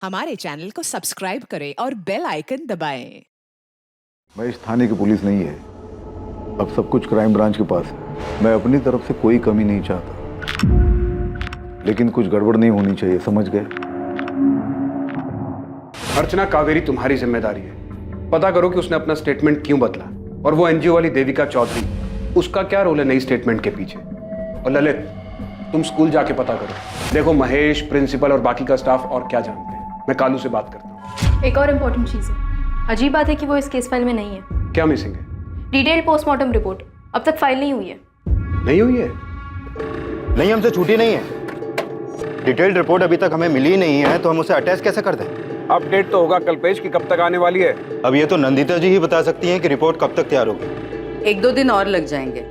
हमारे चैनल को सब्सक्राइब करें और बेल आइकन दबाएं। महेश थाने की पुलिस नहीं है, अब सब कुछ क्राइम ब्रांच के पास है। मैं अपनी तरफ से कोई कमी नहीं चाहता, लेकिन कुछ गड़बड़ नहीं होनी चाहिए, समझ गए? अर्चना कावेरी तुम्हारी जिम्मेदारी है। पता करो कि उसने अपना स्टेटमेंट क्यों बदला, और वो एनजीओ वाली देविका चौधरी, उसका क्या रोल है नई स्टेटमेंट के पीछे। और ललित, तुम स्कूल जाके पता करो, देखो महेश, प्रिंसिपल और बाकी का स्टाफ और क्या जानते हैं। मैं कालू से बात करता हूँ। एक और इम्पोर्टेंट चीज़ है, अजीब बात है कि वो इस केस फाइल में नहीं है। क्या मिसिंग है? डिटेल पोस्टमार्टम रिपोर्ट अब तक फाइल नहीं हुई है। नहीं हुई है? नहीं, हमसे छूटी नहीं है। डिटेल्ड रिपोर्ट अभी तक हमें मिली ही नहीं है, तो हम उसे अटैच कैसे कर दें? अपडेट तो होगा कल्पेश कि कब तक आने वाली है। अब ये तो नंदिता जी ही बता सकती हैं कि रिपोर्ट कब तक तैयार होगी। 1-2 दिन और लग जाएंगे,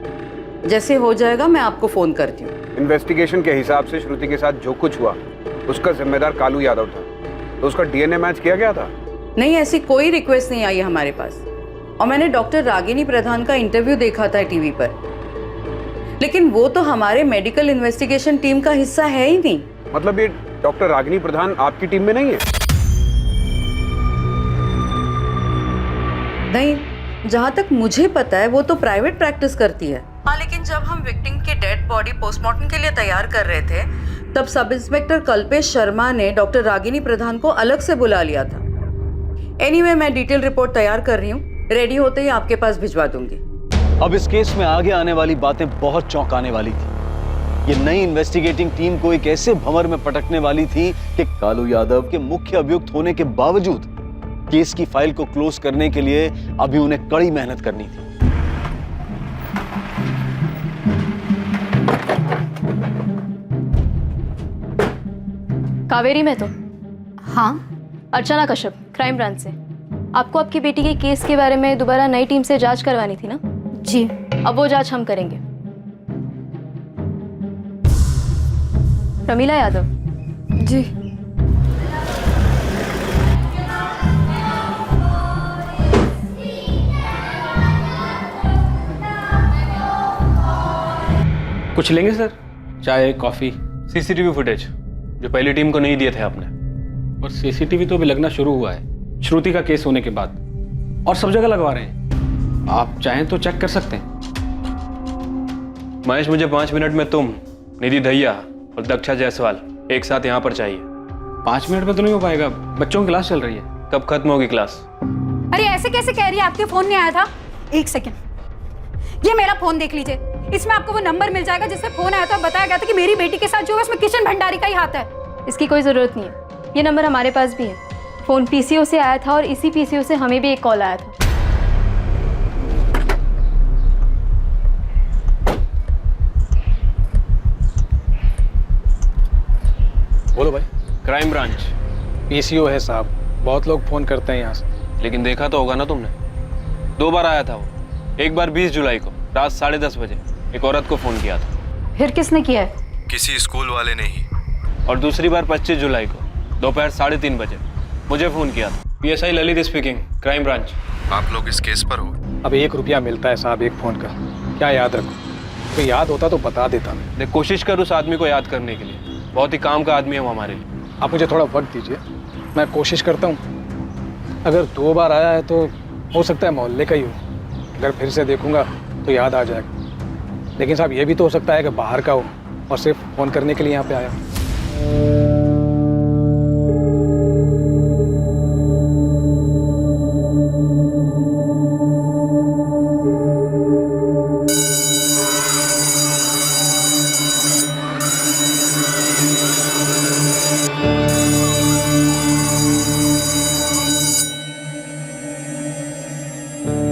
जैसे हो जाएगा मैं आपको फोन करती हूँ। इन्वेस्टिगेशन के हिसाब से श्रुति के साथ जो कुछ हुआ उसका जिम्मेदार कालू यादव था, तो उसका डीएनए मैच किया गया था? नहीं, ऐसी कोई रिक्वेस्ट नहीं आई है हमारे पास। और मैंने डॉक्टर रागिनी प्रधान का इंटरव्यू देखा था टीवी पर, लेकिन वो तो हमारे मेडिकल इन्वेस्टिगेशन टीम का हिस्सा है ही नहीं। मतलब ये डॉक्टर रागिनी प्रधान आपकी टीम में नहीं है? नहीं, जहाँ तक मुझे पता है वो तो प्राइवेट प्रैक्टिस करती है। हाँ, लेकिन जब हम विक्टिम की डेड बॉडी पोस्टमार्टम के लिए तैयार कर रहे थे, तब सब इंस्पेक्टर कल्पेश शर्मा ने डॉक्टर रागिनी प्रधान को अलग से बुला लिया था। एनीवे, मैं डिटेल रिपोर्ट तैयार कर रही हूँ, रेडी होते ही आपके पास भिजवा दूंगी। अब इस केस में आगे आने वाली बातें बहुत चौंकाने वाली थी। ये नई इन्वेस्टिगेटिंग टीम को एक ऐसे भंवर में पटकने वाली थी कि कालू यादव के मुख्य अभियुक्त होने के बावजूद केस की फाइल को क्लोज करने के लिए अभी उन्हें कड़ी मेहनत करनी थी। कावेरी में तो हाँ, अर्चना कश्यप, क्राइम ब्रांच से। आपको आपकी बेटी के केस के बारे में दोबारा नई टीम से जांच करवानी थी ना? जी। अब वो जांच हम करेंगे। प्रमीला यादव। जी। कुछ लेंगे सर? चाय, कॉफी? सीसीटीवी फुटेज जो पहली टीम को नहीं दिए थे आपने। और सीसीटीवी तो अभी लगना शुरू हुआ है श्रुति का केस होने के बाद, और सब जगह लगवा रहे हैं। आप चाहें तो चेक कर सकते हैं। महेश, मुझे 5 मिनट में तुम, निधि दहिया और दक्षा जायसवाल एक साथ यहाँ पर चाहिए। 5 मिनट में तो नहीं हो पाएगा, बच्चों की क्लास चल रही है। कब खत्म होगी क्लास? अरे ऐसे कैसे कह रही है? आपके फोन में आया था। एक सेकंड, ये मेरा फोन देख लीजिए, इसमें आपको वो नंबर मिल जाएगा जिससे फोन आया था। बताया गया था कि मेरी बेटी के साथ जो है उसमें किशन भंडारी का ही हाथ है। इसकी कोई जरूरत नहीं है, ये नंबर हमारे पास भी है। फोन पीसीओ से आया था और इसी पीसीओ से हमें भी एक कॉल आया था। बोलो भाई। Crime branch. पीसीओ है साहब, बहुत लोग फोन करते हैं यहाँ से। लेकिन देखा तो होगा ना तुमने, 2 बार आया था वो। एक बार 20 जुलाई को रात 10:30 बजे एक औरत को फोन किया था। फिर किसने किया है? किसी स्कूल वाले ने ही। और दूसरी बार 25 जुलाई को दोपहर 3:30 बजे मुझे फोन किया था। PSI Lalit speaking, crime branch. आप लोग इस केस पर हो? अब 1 रुपया मिलता है साहब एक फोन का, क्या याद रखो? तो याद होता तो बता देता मैं। देख, कोशिश कर उस आदमी को याद करने के लिए, बहुत ही काम का आदमी है वो हमारे लिए। आप मुझे थोड़ा वक्त दीजिए, मैं कोशिश करता हूँ। अगर 2 बार आया है तो हो सकता है मोहल्ले का ही हो, अगर फिर से देखूंगा तो याद आ जाएगा। लेकिन साहब ये भी तो हो सकता है कि बाहर का हो और सिर्फ फ़ोन करने के लिए यहाँ पे आया।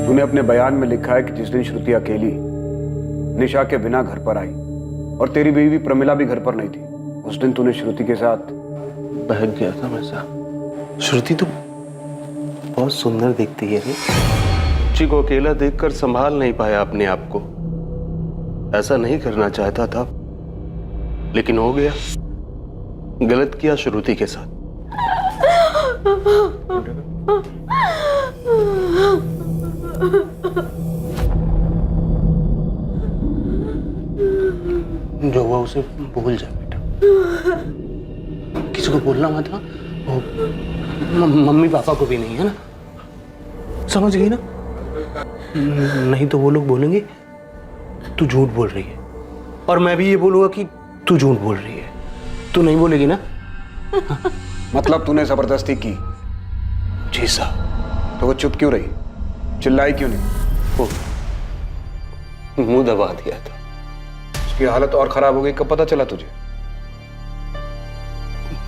तूने अपने बयान में लिखा है कि जिस दिन श्रुति अकेली निशा के बिना घर पर आई और तेरी बीवी प्रमिला भी घर पर नहीं थी, उस दिन तूने श्रुति के साथ बहक गया था मैं साहब। श्रुति तो बहुत सुंदर दिखती है रे। बच्ची को अकेला देखकर संभाल नहीं पाया अपने आप को। ऐसा नहीं करना चाहता था, लेकिन हो गया। गलत किया श्रुति के साथ। जो हुआ उसे भूल जा बेटा, किसी को बोलना मत। मम्मी पापा को भी नहीं, है ना? समझ गई ना? नहीं तो वो लोग बोलेंगे तू झूठ बोल रही है, और मैं भी ये बोलूंगा कि तू झूठ बोल रही है। तू नहीं बोलेगी ना? मतलब तूने जबरदस्ती की? जी साहब। तो वो चुप क्यों रही, चिल्लाई क्यों नहीं? वो मुंह दबा दिया था। उसकी हालत और खराब हो गई, कब पता चला तुझे?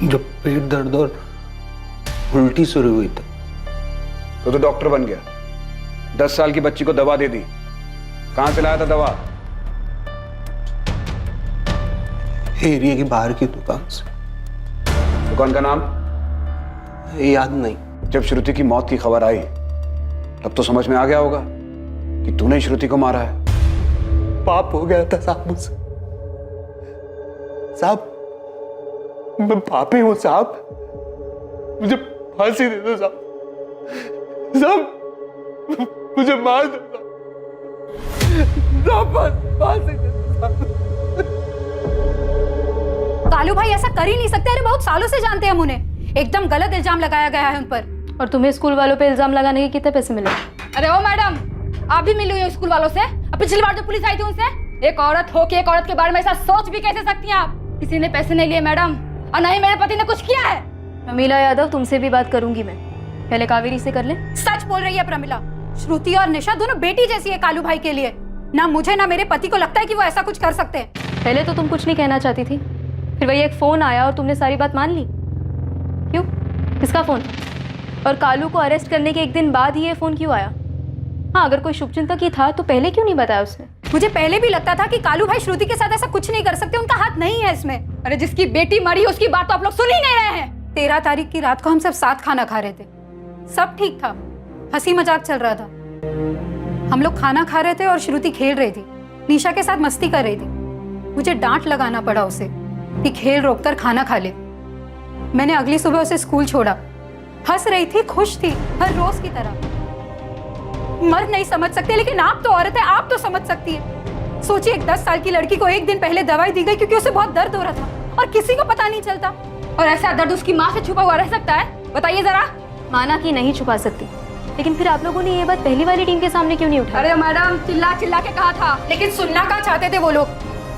जब पेट दर्द और उल्टी शुरू हुई तो डॉक्टर बन गया, 10 साल की बच्ची को दवा दे दी। कहां से लाया था दवा? एरिया की बाहर की दुकान से। दुकान का नाम याद नहीं। जब श्रुति की मौत की खबर आई तब तो समझ में आ गया होगा कि तूने ही श्रुति को मारा है। पाप हो गया था साहब मुझसे। साहब मैं पापी हूं साहब, मुझे फांसी दे दो साहब। साहब मुझे मार दो साहब, फांसी दे दो साहब। कालू भाई ऐसा कर ही नहीं सकते। अरे बहुत सालों से जानते हैं हम उन्हें। एकदम गलत इल्जाम लगाया गया है उन पर। और तुम्हें स्कूल वालों पे इल्जाम लगाने के कितने पैसे मिले? अरे ओ मैडम, आप भी मिली हुई हो स्कूल वालों से? अब पिछली बार जो पुलिस आई थी उनसे? एक औरत हो के एक औरत के बारे में ऐसा सोच भी कैसे सकती हैं आप? किसी ने पैसे नहीं लिए मैडम, और नहीं मेरे पति ने कुछ किया है। प्रमिला यादव, तुमसे भी बात करूंगी मैं, पहले कावेरी से कर ले। सच बोल रही है प्रमिला। श्रुति और निशा दोनों बेटी जैसी है कालू भाई के लिए। ना मुझे ना मेरे पति को लगता है कि वो ऐसा कुछ कर सकते हैं। पहले तो तुम कुछ नहीं कहना चाहती थी, फिर वही एक फोन आया और तुमने सारी बात मान ली। क्यों? किसका फोन? और कालू को अरेस्ट करने के एक दिन बाद ही ये फोन क्यों आया? हाँ, अगर कोई शुभचिंतक ही था तो पहले क्यों नहीं बताया उसने? मुझे पहले भी लगता था कि कालू भाई श्रुति के साथ ऐसा कुछ नहीं कर सकते, उनका हाथ नहीं है इसमें। अरे जिसकी बेटी मरी उसकी बात तो आप लोग सुन ही नहीं रहे हैं। 13 तारीख की रात को हम सब साथ खाना खा रहे थे, सब ठीक था, हंसी मजाक चल रहा था। हम लोग खाना खा रहे थे और श्रुति खेल रही थी, निशा के साथ मस्ती कर रही थी। मुझे डांट लगाना पड़ा उसे कि खेल रोककर खाना खा ले। मैंने अगली सुबह उसे स्कूल छोड़ा। हंस रही थी, खुश थी, हर रोज की तरह। मर्द नहीं समझ सकते, लेकिन आप तो औरत है, आप तो समझ सकती है। सोचिए, एक 10 साल की लड़की को एक दिन पहले दवाई दी गई क्योंकि उसे बहुत दर्द हो रहा था और किसी को पता नहीं चलता। और ऐसा दर्द उसकी माँ से छुपा हुआ रह सकता है? बताइए जरा। माना कि नहीं छुपा सकती, लेकिन फिर आप लोगों ने ये बात पहली वाली टीम के सामने क्यों नहीं उठाई? अरे मैडम, चिल्ला चिल्ला के कहा था, लेकिन सुनना क्या चाहते थे वो लोग?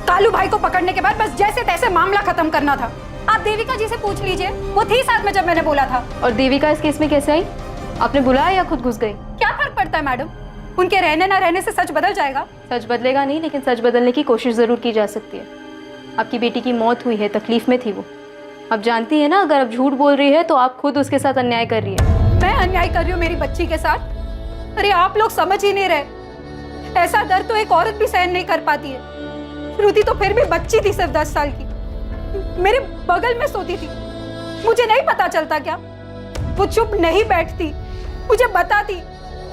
कालू भाई को पकड़ने के बाद बस जैसे तैसे मामला खत्म करना था। आप देविका जी से पूछ लीजिए, वो थी साथ में जब मैंने बोला था। और देविका इस केस में कैसे आई? आपने बुलाया या खुद घुस गई? क्या फर्क पड़ता है मैडम, उनके रहने ना रहने से सच बदल जाएगा? सच बदलेगा नहीं, लेकिन सच बदलने की कोशिश जरूर की जा सकती है। आपकी बेटी की मौत हुई है, तकलीफ में थी वो। आप जानती है ना, अगर आप झूठ बोल रही है तो आप खुद उसके साथ अन्याय कर रही है। मैं अन्याय कर रही हूँ मेरी बच्ची के साथ? अरे आप लोग समझ ही नहीं रहे। ऐसा दर्द तो एक औरत भी सहन नहीं कर पाती है। श्रुति तो फिर भी बच्ची थी, सिर्फ 10 साल की, मेरे बगल में सोती थी। मुझे नहीं पता चलता क्या? वो चुप नहीं बैठती, मुझे बताती।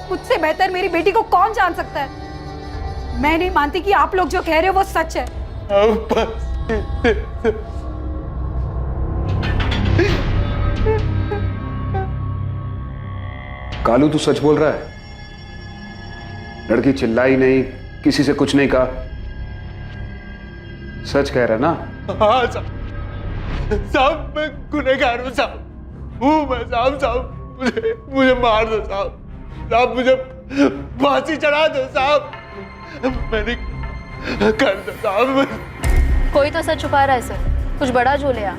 मुझसे बेहतर मेरी बेटी को कौन जान सकता है? मैं नहीं मानती कि आप लोग जो कह रहे हो वो सच है। कालू तू सच बोल रहा है? लड़की चिल्लाई नहीं, किसी से कुछ नहीं कहा, सच कह रहा है ना? हाँ साहब, मैं गुनहगार हूँ साहब, हूँ मैं साहब, मुझे मार दो साहब, मुझे फांसी चढ़ा दो साहब, मैंने कर दो साहब। कोई तो सच छुपा रहा है सर, कुछ बड़ा झोले आ।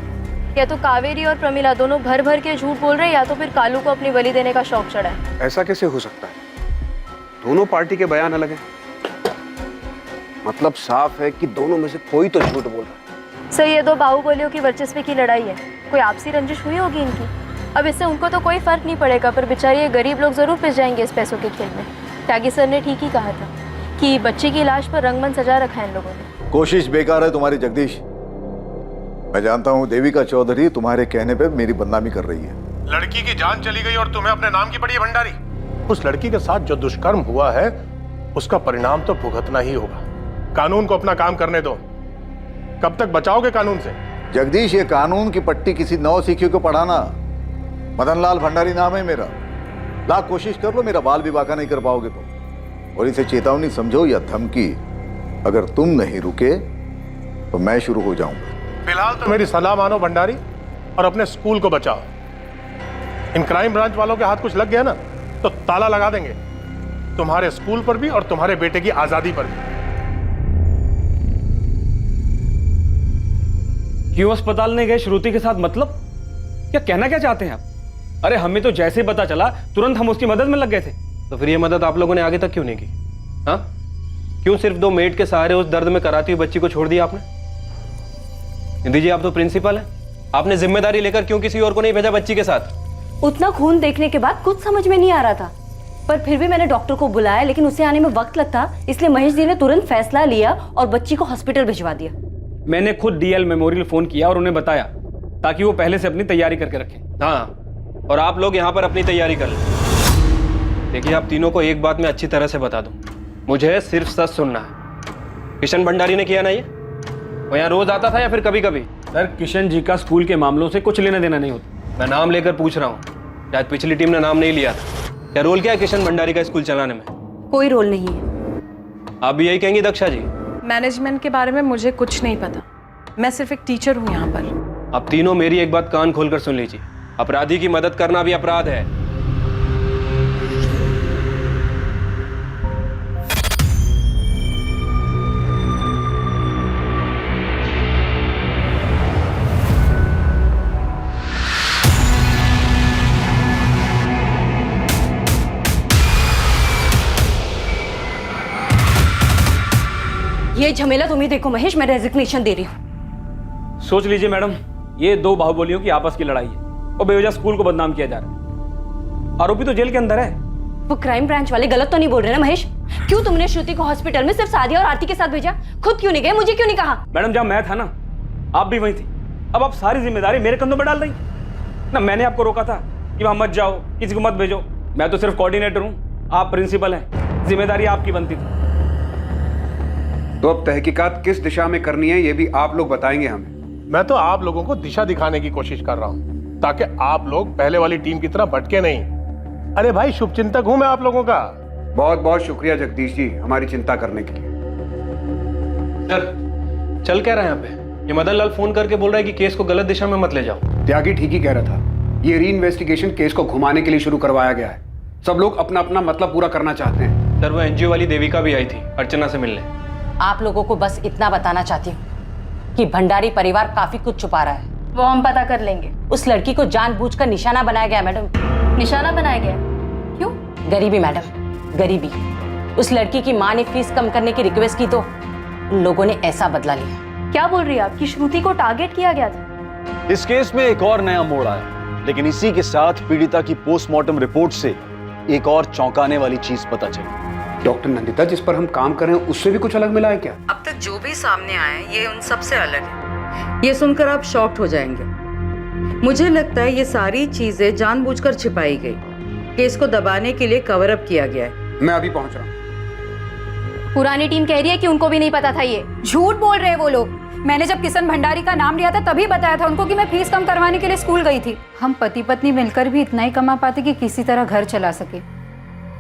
या तो कावेरी और प्रमिला दोनों भर भर के झूठ बोल रहे हैं, या तो फिर कालू को अपनी बलि देने का शौक चढ़ा है। ऐसा कैसे हो सकता है? दोनों पार्टी के बयान अलग हैं। मतलब साफ है कि दोनों में से कोई तो झूठ बोल रहा है। सर, ये दो बाहुबलियों की वर्चस्व की लड़ाई है, कोई आपसी रंजिश हुई होगी इनकी। अब इससे उनको तो कोई फर्क नहीं पड़ेगा, पर बेचारे गरीब लोग जरूर पिस जाएंगे इस पैसों के खेल में। त्यागी सर ने ठीक ही कहा था कि बच्चे की लाश पर रंगमंच सजा रखा है इन लोगों ने। कोशिश बेकार है तुम्हारी जगदीश। मैं जानता हूँ देविका चौधरी तुम्हारे कहने पे मेरी बदनामी कर रही है। लड़की की जान चली गई और तुम्हें अपने नाम की पड़ी है भंडारी। उस लड़की के साथ जो दुष्कर्म हुआ है उसका परिणाम तो भुगतना ही होगा। कानून को अपना काम करने दो। कब तक बचाओगे कानून से? जगदीश, ये कानून की पट्टी किसी नौसिखियों को पढ़ाना। मदनलाल भंडारी नाम है मेरा। लाख कोशिश कर लो, मेरा बाल भी बाका नहीं कर पाओगे तुम। और इसे चेतावनी समझो या धमकी, अगर तुम नहीं रुके तो मैं शुरू हो जाऊंगा। फिलहाल तो मेरी सलाह मानो भंडारी, और अपने स्कूल को बचाओ। इन क्राइम ब्रांच वालों के हाथ कुछ लग गया ना तो ताला लगा देंगे तुम्हारे स्कूल पर भी और तुम्हारे बेटे की आजादी पर भी। क्यों अस्पताल नहीं गए श्रुति के साथ? मतलब क्या कहना क्या चाहते हैं आप? अरे हमें तो जैसे ही पता चला तुरंत हम उसकी मदद में लग गए थे। तो फिर ये मदद आप लोगों ने आगे तक क्यों नहीं की? हाँ, क्यों सिर्फ 2 मेड के सहारे उस दर्द में कराती हुई बच्ची को छोड़ दिया आपने? निधि जी, आप तो प्रिंसिपल हैं, आपने जिम्मेदारी लेकर क्यों किसी और को नहीं भेजा बच्ची के साथ? उतना खून देखने के बाद कुछ समझ में नहीं आ रहा था, पर फिर भी मैंने डॉक्टर को बुलाया, लेकिन उसे आने में वक्त लगता, इसलिए महेश जी ने तुरंत फैसला लिया और बच्ची को हॉस्पिटल भिजवा दिया। मैंने खुद डीएल मेमोरियल फोन किया और उन्हें बताया ताकि वो पहले से अपनी तैयारी करके रखें। हाँ, और आप लोग यहाँ पर अपनी तैयारी कर लें। देखिए, आप तीनों को एक बात मैं अच्छी तरह से बता दूं, मुझे सिर्फ सच सुनना है। किशन भंडारी ने किया ना ये? वो यहाँ रोज आता था या फिर कभी कभी? सर, किशन जी का स्कूल के मामलों से कुछ लेना देना नहीं होता। मैं नाम लेकर पूछ रहा हूँ, शायद पिछली टीम ने नाम नहीं लिया था। क्या रोल क्या है किशन भंडारी का स्कूल चलाने में? कोई रोल नहीं है। आप भी यही कहेंगी दक्षा जी? मैनेजमेंट के बारे में मुझे कुछ नहीं पता, मैं सिर्फ एक टीचर हूँ यहाँ पर। आप तीनों मेरी एक बात कान खोलकर सुन लीजिए, अपराधी की मदद करना भी अपराध है। ये झमेला तुम ही देखो महेश, मैं रेजिग्नेशन दे रही हूँ। सोच लीजिए मैडम, ये 2 बाहुबलियों की आपस की लड़ाई है और बेवजह स्कूल को बदनाम किया जा रहा है। आरोपी तो जेल के अंदर है। वो क्राइम ब्रांच वाले गलत तो नहीं बोल रहे ना महेश? क्यों तुमने श्रुति को हॉस्पिटल में सिर्फ सादिया और आरती के साथ भेजा? खुद क्यों नहीं गए? मुझे क्यों नहीं कहा? मैडम, जब मैं था ना, आप भी वहीं थी। अब आप सारी जिम्मेदारी मेरे कंधों पर डाल रही ना। मैंने आपको रोका था कि वहां मत जाओ, किसी को मत भेजो। मैं तो सिर्फ कोऑर्डिनेटर हूँ, आप प्रिंसिपल हैं, जिम्मेदारी आपकी बनती थी। तो अब तहकीकात किस दिशा में करनी है ये भी आप लोग बताएंगे हमें। मैं तो आप लोगों को दिशा दिखाने की कोशिश कर रहा हूं ताकि आप लोग पहले वाली टीम की तरह भटके नहीं। अरे भाई, शुभचिंतक हूं मैं आप लोगों का। बहुत बहुत शुक्रिया जगदीश जी, हमारी चिंता करने के लिए। सर, चल क्या रहा है यहाँ पे? ये मदन लाल फोन करके बोल रहा है कि केस को गलत दिशा में मत ले जाओ। त्यागी ठीक ही कह रहा था, ये री इन्वेस्टिगेशन केस को घुमाने के लिए शुरू करवाया गया है। सब लोग अपना अपना मतलब पूरा करना चाहते हैं। सर, वो एनजीओ वाली देविका भी आई थी अर्चना से मिलने। आप लोगों को बस इतना बताना चाहती हूँ कि भंडारी परिवार काफी कुछ छुपा रहा है। वो हम पता कर लेंगे। उस लड़की को जानबूझकर निशाना बनाया गया मैडम। निशाना बनाया गया? क्यों? गरीबी मैडम, गरीबी। उस लड़की की माँ ने फीस कम करने की रिक्वेस्ट की तो उन लोगों ने ऐसा बदला लिया। क्या बोल रही है आप कि श्रुति को टारगेट किया गया था? इस केस में एक और नया मोड़ आया, लेकिन इसी के साथ पीड़िता की पोस्टमार्टम रिपोर्ट से एक और चौंकाने वाली चीज पता चली। डॉक्टर नंदिता, जिस पर हम काम कर रहे हैं उससे भी कुछ अलग मिला है क्या? अब तक जो भी सामने आया है ये उन सब से अलग है। ये सुनकर आप शॉक्ड हो जाएंगे। मुझे लगता है ये सारी चीजें जानबूझकर छिपाई गई, केस को दबाने के लिए कवर अप किया गया है। मैं अभी पहुंच रहा हूँ। पुरानी टीम कह रही है कि उनको भी नहीं पता था ये। झूठ बोल रहे हैं वो लोग। मैंने जब किशन भंडारी का नाम लिया था तभी बताया था उनको कि मैं फीस कम करवाने के लिए स्कूल गई थी। हम पति पत्नी मिलकर भी इतना ही कमा पाते कि किसी तरह घर चला सके।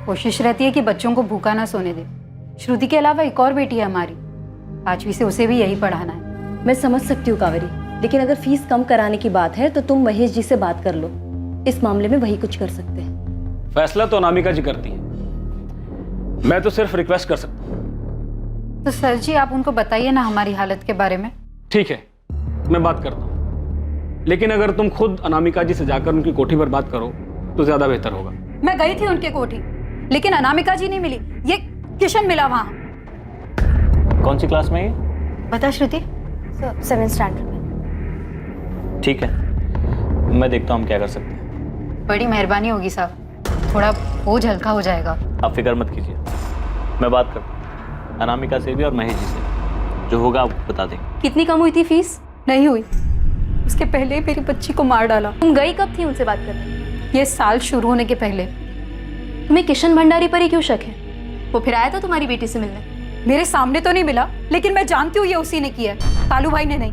कोशिश रहती है कि बच्चों को भूखा ना सोने दे। श्रुति के अलावा एक और बेटी है हमारी, 5वीं से, उसे भी यही पढ़ाना है। मैं समझ सकती हूँ कावेरी, लेकिन अगर फीस कम कराने की बात है तो तुम महेश जी से बात कर लो। इस मामले में वही कुछ कर सकते हैं। फैसला तो अनामिका जी करती है, मैं तो सिर्फ रिक्वेस्ट कर सकता हूँ। तो सर जी, आप उनको बताइए ना हमारी हालत के बारे में। ठीक है, मैं बात करता हूँ, लेकिन अगर तुम खुद अनामिका जी से जाकर उनकी कोठी पर बात करो तो ज्यादा बेहतर होगा। मैं गई थी उनके कोठी, लेकिन अनामिका जी नहीं मिली, ये किशन मिला वहां। कौन सी क्लास में है? बता श्रुति। 7th स्टैंडर्ड में। ठीक है, मैं देखता हूँ हम क्या कर सकते हैं। बड़ी मेहरबानी होगी साहब, थोड़ा बोझ हल्का हो जाएगा। आप फिक्र मत कीजिए, मैं बात करता हूँ अनामिका से भी और महेश जी से, जो होगा आपको बता देंगे। कितनी कम हुई थी फीस? नहीं हुई, उसके पहले ही मेरी बच्ची को मार डाला। तुम गई कब थी उनसे बात करने? ये साल शुरू होने के पहले। तुम्हें किशन भंडारी पर ही क्यों शक है? वो फिर आया था तुम्हारी बेटी से मिलने? मेरे सामने तो नहीं मिला, लेकिन मैं जानती हूँ ये उसी ने किया, कालू भाई ने नहीं।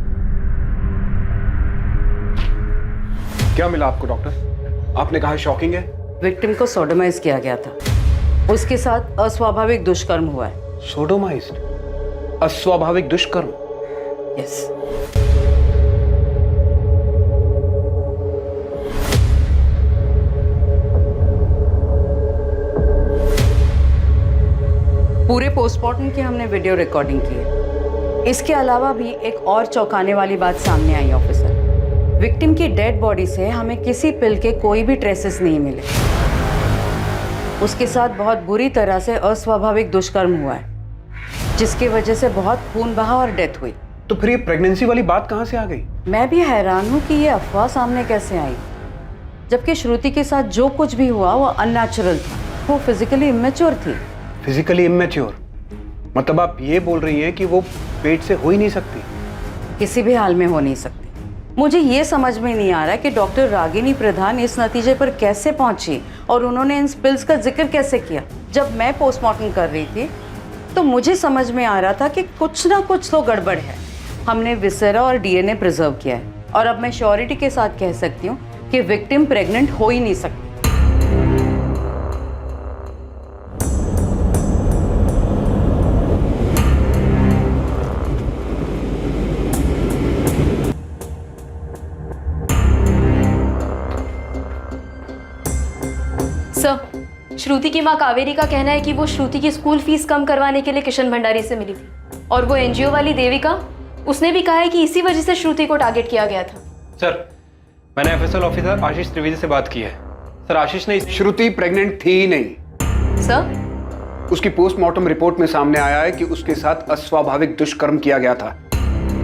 क्या मिला आपको डॉक्टर? आपने कहा शॉकिंग है। विक्टिम को सोडोमाइज किया गया था, उसके साथ अस्वाभाविक दुष्कर्म हुआ है। सोडोमाइज्ड? अस्वाभाविक दुष्कर्म? यस। पूरे पोस्टमार्टम की हमने वीडियो रिकॉर्डिंग की है। इसके अलावा भी एक और चौंकाने वाली बात सामने आई ऑफिसर। विक्टिम की डेड बॉडी से हमें किसी पिल के कोई भी ट्रेसेस नहीं मिले। उसके साथ बहुत बुरी तरह से अस्वाभाविक दुष्कर्म हुआ है, जिसकी वजह से बहुत खून बहा और डेथ हुई। तो फिर ये प्रेगनेंसी वाली बात कहाँ से आ गई? मैं भी हैरान हूँ कि ये अफवाह सामने कैसे आई, जबकि श्रुति के साथ जो कुछ भी हुआ वो अननेचुरल था। वो फिजिकली इमेच्योर थी। फिजिकली इमेच्योर मतलब आप ये बोल रही हैं कि वो पेट से हो ही नहीं सकती? किसी भी हाल में हो नहीं सकती। मुझे ये समझ में नहीं आ रहा कि डॉक्टर रागिनी प्रधान इस नतीजे पर कैसे पहुंची और उन्होंने इन पिल्स का जिक्र कैसे किया। जब मैं पोस्टमार्टम कर रही थी तो मुझे समझ में आ रहा था कि कुछ ना कुछ तो गड़बड़ है। हमने विसेरा और डीएनए प्रिजर्व किया है और अब मैं श्योरिटी के साथ कह सकती हूँ कि विक्टिम प्रेग्नेंट हो ही नहीं सकती। सर, श्रुति की मां कावेरी का कहना है कि वो श्रुति की स्कूल फीस कम करवाने के लिए किशन भंडारी से मिली थी और वो एनजीओ वाली देविका, उसने भी कहा है कि इसी वजह से श्रुति को टारगेट किया गया था। सर, मैंने एफएसएल ऑफिसर आशीष त्रिवेदी से बात की है। सर, आशीष ने श्रुति प्रेग्नेंट थी ही नहीं। सर, उसकी पोस्टमार्टम रिपोर्ट में सामने आया है कि उसके साथ अस्वाभाविक दुष्कर्म किया गया था,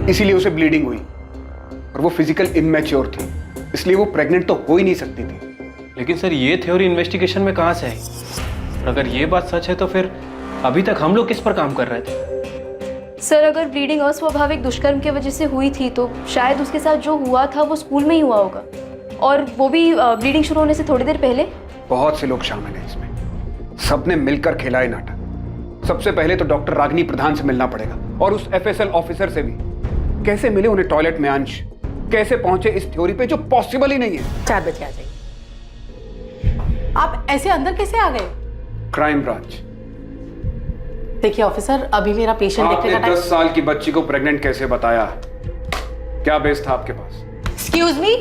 इसीलिए उसे ब्लीडिंग हुई और वो फिजिकल इमेच्योर थी, इसलिए वो प्रेग्नेंट तो हो ही नहीं सकती थी। लेकिन सर, ये थ्योरी इन्वेस्टिगेशन में कहाँ से आई? और अगर ये बात सच है तो फिर अभी तक हम लोग किस पर काम कर रहे थे? सर, अगर ब्लीडिंग अस्वाभाविक दुष्कर्म की वजह से हुई थी तो शायद उसके साथ जो हुआ था वो स्कूल में ही हुआ होगा, और वो भी ब्लीडिंग शुरू होने से थोड़ी देर पहले। बहुत से लोग शामिल हैं इसमें, सबने मिलकर खेला है नाटक। सबसे पहले तो डॉक्टर रागिनी प्रधान से मिलना पड़ेगा और उस एफएसएल ऑफिसर से भी। कैसे मिले उन्हें टॉयलेट में अंश? कैसे पहुंचे इस थ्योरी पे जो पॉसिबल ही नहीं है? 4 बजे आ जाइए। आप ऐसे अंदर कैसे आ गए? Crime branch. देखिए ऑफिसर, अभी मेरा पेशेंट देखने का टाइम। 10 साल की बच्ची को प्रेग्नेंट कैसे बताया? क्या बेस था आपके पास? एक्सक्यूज मी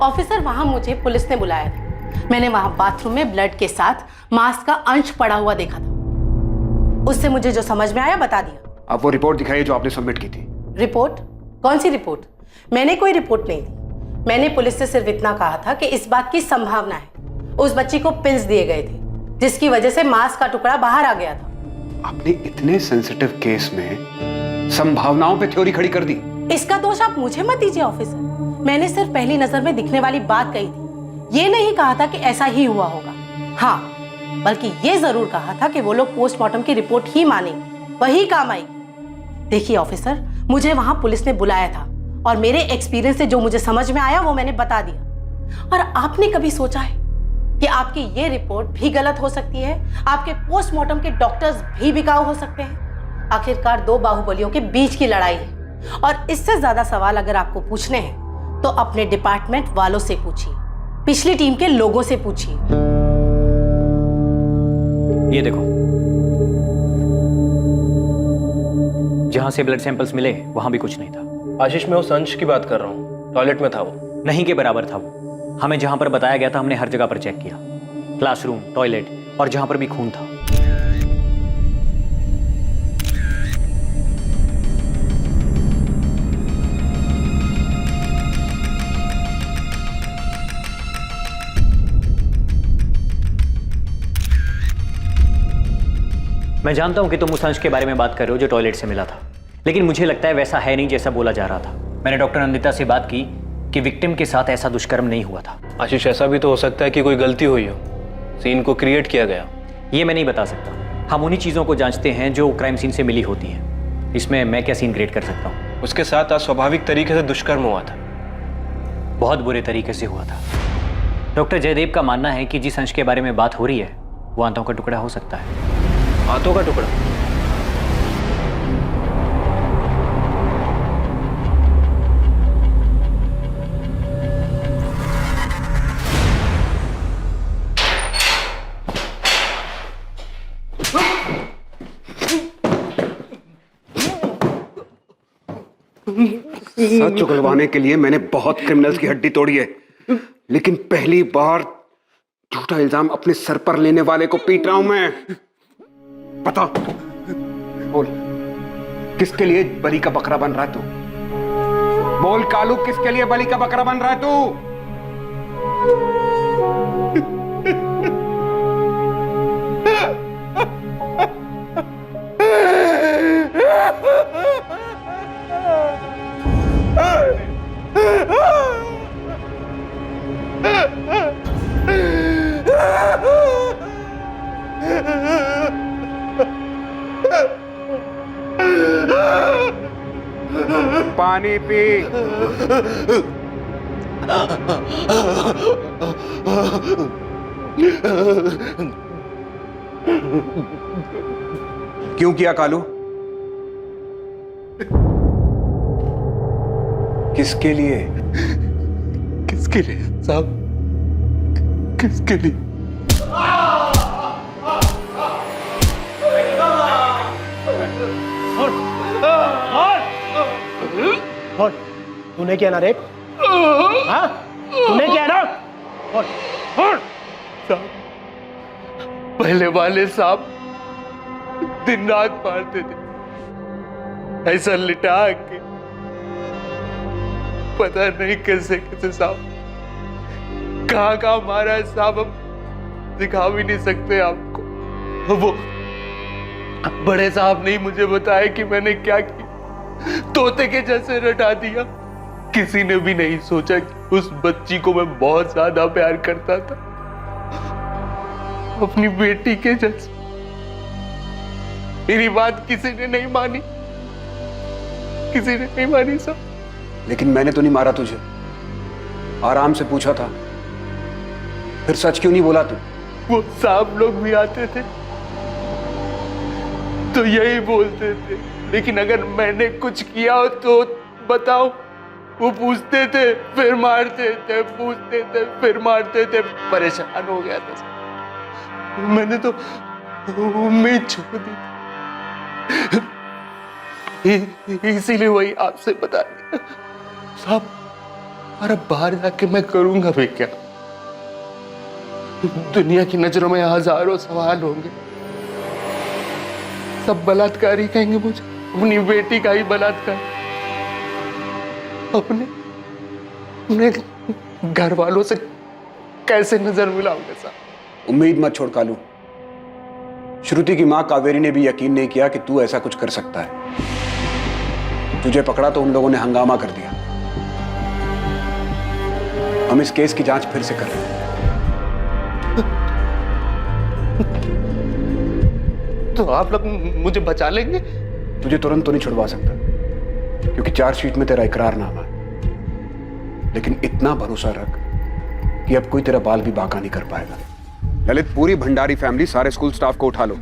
ऑफिसर, वहां मुझे पुलिस ने बुलाया था। मैंने वहां बाथरूम में ब्लड के साथ मांस का अंश पड़ा हुआ देखा था। उससे मुझे जो समझ में आया बता दिया। आप वो रिपोर्ट दिखाइए जो आपने सबमिट की थी। रिपोर्ट? कौन सी रिपोर्ट? मैंने कोई रिपोर्ट नहीं दी। मैंने पुलिस से सिर्फ इतना कहा था कि इस बात की संभावना है उस बच्ची को पिल्स दिए गए थे, जिसकी वजह से मांस का टुकड़ा बाहर आ गया था। आपने इतने सेंसिटिव केस में संभावनाओं पे थ्योरी खड़ी कर दी। इसका दोष आप मुझे मत दीजिए ऑफिसर। मैंने सिर्फ पहली नजर में दिखने वाली बात कही थी, ये नहीं कहा था कि ऐसा ही हुआ होगा। हाँ, बल्कि ये जरूर कहा था कि वो लोग पोस्टमार्टम की रिपोर्ट ही मानेंगे, वही काम आएगी। देखिए ऑफिसर, मुझे वहां पुलिस ने बुलाया था और मेरे एक्सपीरियंस से जो मुझे समझ में आया वो मैंने बता दिया। और आपने कभी सोचा है कि आपकी ये रिपोर्ट भी गलत हो सकती है? आपके पोस्टमार्टम के डॉक्टर्स भी बिकाऊ हो सकते हैं। आखिरकार 2 बाहुबलियों के बीच की लड़ाई है, और इससे ज्यादा सवाल अगर आपको पूछने हैं तो अपने डिपार्टमेंट वालों से पूछिए, पिछली टीम के लोगों से पूछिए। ये देखो, जहां से ब्लड सैंपल्स मिले वहां भी कुछ नहीं था। आशीष, मैं उस अंश की बात कर रहा हूँ। टॉयलेट में था वो। नहीं के बराबर था वो। हमें जहां पर बताया गया था हमने हर जगह पर चेक किया, क्लासरूम, टॉयलेट और जहां पर भी खून था। मैं जानता हूं कि तुम उस अंश के बारे में बात कर रहे हो जो टॉयलेट से मिला था, लेकिन मुझे लगता है वैसा है नहीं जैसा बोला जा रहा था। मैंने डॉक्टर नंदिता से बात की कि विक्टिम के साथ ऐसा दुष्कर्म नहीं हुआ था। आशीष, ऐसा भी तो हो सकता है कि कोई गलती हुई हो, सीन को क्रिएट किया गया। ये मैं नहीं बता सकता। हम उन्हीं चीज़ों को जांचते हैं जो क्राइम सीन से मिली होती हैं। इसमें मैं क्या सीन क्रिएट कर सकता हूँ? उसके साथ अस्वाभाविक तरीके से दुष्कर्म हुआ था। बहुत बुरे तरीके से हुआ था। डॉक्टर जयदेव का मानना है कि जिस अंश के बारे में बात हो रही है वो आंतों का टुकड़ा हो सकता है। आंतों का टुकड़ा? सच उगलवाने के लिए मैंने बहुत क्रिमिनल्स की हड्डी तोड़ी है, लेकिन पहली बार झूठा इल्जाम अपने सर पर लेने वाले को पीट रहा हूं मैं। बता, बोल, किसके लिए बलि का बकरा बन रहा है तू? बोल कालू, किसके लिए बलि का बकरा बन रहा है तू? पानी पी। क्यों किया कालू? किसके लिए? किसके लिए साहब? किसके लिए? तूने किया ना रेप? हाँ? तूने किया ना? पहले वाले साहब दिन रात मारते थे, ऐसा लिटा के, पता नहीं कैसे कैसे साहब कहाँ कहाँ मारा है साहब, हम दिखा भी नहीं सकते आपको। वो बड़े साहब ने मुझे बताया कि मैंने क्या किया, तोते के जैसे रटा दिया। किसी ने भी नहीं सोचा कि उस बच्ची को मैं बहुत ज्यादा प्यार करता था, अपनी बेटी के जैसे। मेरी बात किसी ने नहीं मानी, किसी ने नहीं मानी साहब। लेकिन मैंने तो नहीं मारा तुझे, आराम से पूछा था, फिर सच क्यों नहीं बोला तू? वो साहब लोग भी आते थे तो यही बोलते थे, लेकिन अगर मैंने कुछ किया हो तो बताओ। वो पूछते थे फिर मारते थे, पूछते थे फिर मारते थे। परेशान हो गया था, मैंने तो उम्मीद छोड़ दी, इसीलिए वही आपसे बता दिया साहब। अरे बाहर जाके मैं करूंगा भी क्या? दुनिया की नजरों में हजारों सवाल होंगे, सब बलात्कारी कहेंगे मुझे, अपनी बेटी का ही बलात्कार, अपने घर वालों से कैसे नजर मिलाओगे साहब? उम्मीद मत छोड़ कालू। श्रुति की मां कावेरी ने भी यकीन नहीं किया कि तू ऐसा कुछ कर सकता है। तुझे पकड़ा तो उन लोगों ने हंगामा कर दिया। हम इस केस की जांच फिर से कर रहे हैं। तो आप लोग मुझे बचा लेंगे? तुझे तुरंत तो नहीं छुड़वा सकता, क्योंकि चार्जशीट में तेरा इकरारनामा है। लेकिन इतना भरोसा रख कि अब कोई तेरा बाल भी बांका नहीं कर पाएगा। ललित, पूरी भंडारी फैमिली, सारे स्कूल स्टाफ को उठा लो।